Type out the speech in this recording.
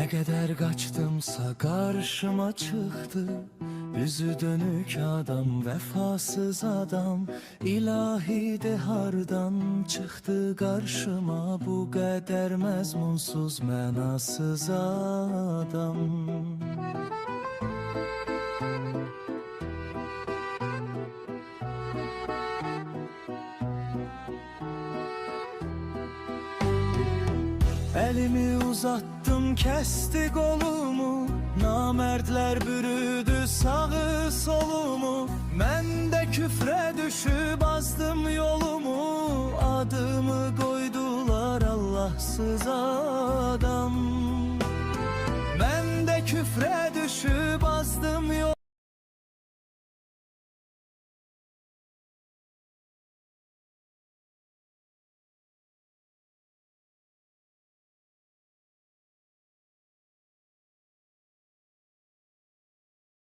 Ne kadar kaçtımsa karşıma çıktı. Yüzü dönük adam, vefasız adam. İlahi dehardan çıktı karşıma. Bu kadar mezmunsuz, menasız adam. Elimi uzattım, kesti kolumu. Namertler bürüdü sağı solumu. Ben de küfre düşüp azdım yolumu. Adımı koydular Allahsız adam.